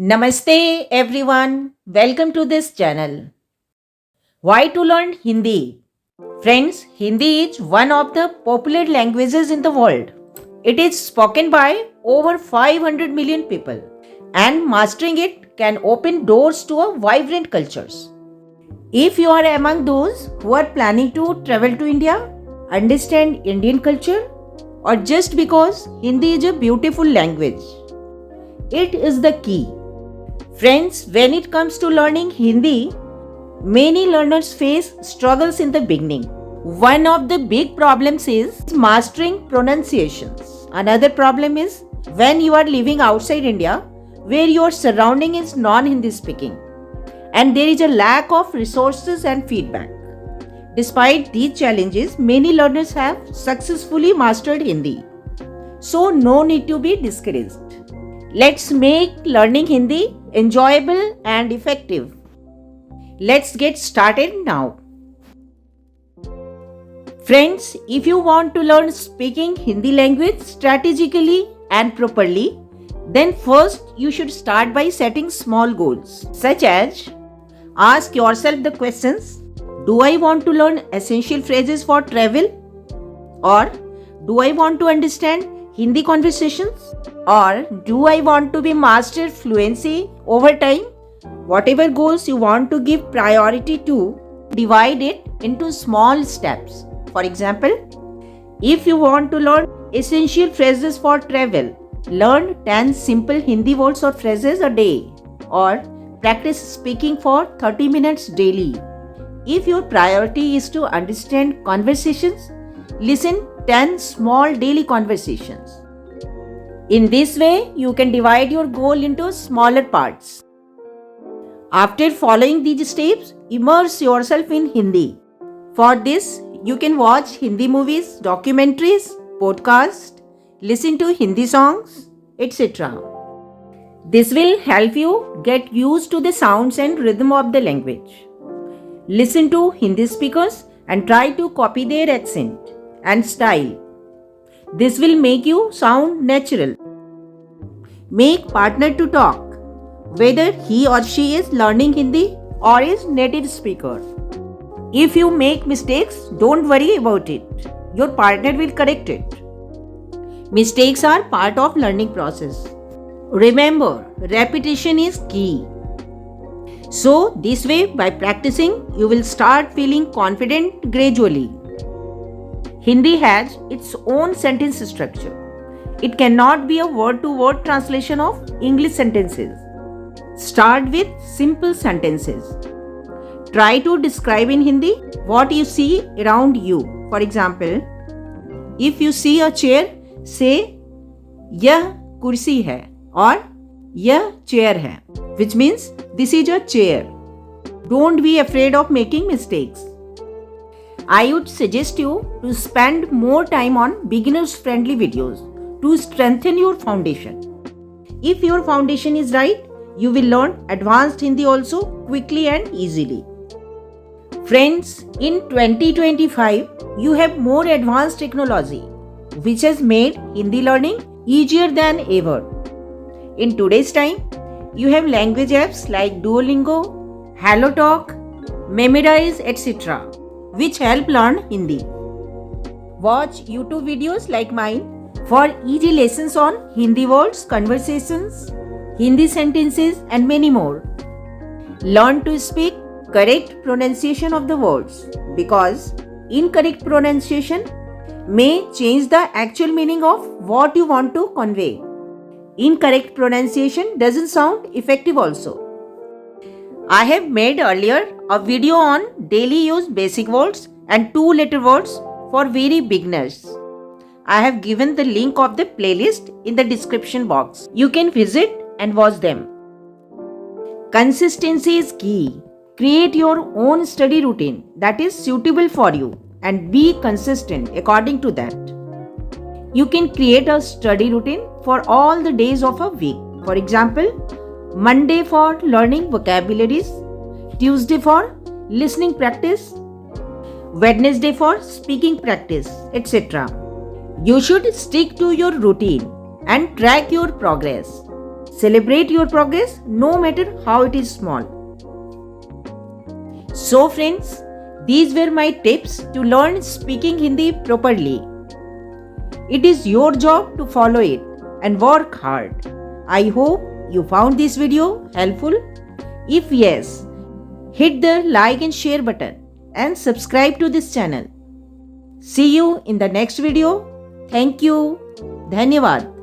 Namaste everyone. Welcome to this channel. Why to learn Hindi? Friends, Hindi is one of the popular languages in the world. It is spoken by over 500 million people and mastering it can open doors to a vibrant cultures. If you are among those who are planning to travel to India, understand Indian culture or just because Hindi is a beautiful language, it is the key. Friends, when it comes to learning Hindi, many learners face struggles in the beginning. One of the big problems is mastering pronunciations. Another problem is when you are living outside India, where your surrounding is non-Hindi speaking, and there is a lack of resources and feedback. Despite these challenges, many learners have successfully mastered Hindi. So, no need to be discouraged. Let's make learning Hindi enjoyable and effective. Let's get started now. Friends, if you want to learn speaking Hindi language strategically and properly, then first you should start by setting small goals, such as ask yourself the questions: do I want to learn essential phrases for travel? Or do I want to understand Hindi conversations? Or do I want to be master fluency over time? Whatever goals you want to give priority to, divide it into small steps. For example, if you want to learn essential phrases for travel, learn 10 simple Hindi words or phrases a day, or practice speaking for 30 minutes daily. If your priority is to understand conversations, listen 10 small daily conversations. In this way, you can divide your goal into smaller parts. After following these steps, immerse yourself in Hindi. For this, you can watch Hindi movies, documentaries, podcasts, listen to Hindi songs, etc. This will help you get used to the sounds and rhythm of the language. Listen to Hindi speakers and try to copy their accent and style. This will make you sound natural. Make partner to talk, whether he or she is learning Hindi or is native speaker. If you make mistakes, don't worry about it. Your partner will correct it. Mistakes are part of learning process. Remember, repetition is key. So, this way, by practicing, you will start feeling confident gradually. Hindi has its own sentence structure. It cannot be a word-to-word translation of English sentences. Start with simple sentences. Try to describe in Hindi what you see around you. For example, if you see a chair, say, "यह कुर्सी है" or "यह chair है," which means this is a chair. Don't be afraid of making mistakes. I would suggest you to spend more time on beginners-friendly videos to strengthen your foundation. If your foundation is right, you will learn advanced Hindi also quickly and easily. Friends, in 2025, you have more advanced technology, which has made Hindi learning easier than ever. In today's time, you have language apps like Duolingo, HelloTalk, Memorize, etc., which help learn Hindi. Watch YouTube videos like mine for easy lessons on Hindi words, conversations, Hindi sentences, and many more. Learn to speak correct pronunciation of the words, because incorrect pronunciation may change the actual meaning of what you want to convey. Incorrect pronunciation doesn't sound effective also. I have made earlier a video on daily use basic words and two-letter words for very beginners. I have given the link of the playlist in the description box. You can visit and watch them. Consistency is key. Create your own study routine that is suitable for you and be consistent according to that. You can create a study routine for all the days of a week. For example, Monday for learning vocabularies, Tuesday for listening practice, Wednesday for speaking practice, etc. You should stick to your routine and track your progress. Celebrate your progress no matter how it is small. So friends, these were my tips to learn speaking Hindi properly. It is your job to follow it and work hard. I hope you found this video helpful. If yes, hit the like and share button and subscribe to this channel. See you in the next video. Thank you. Dhanyavad.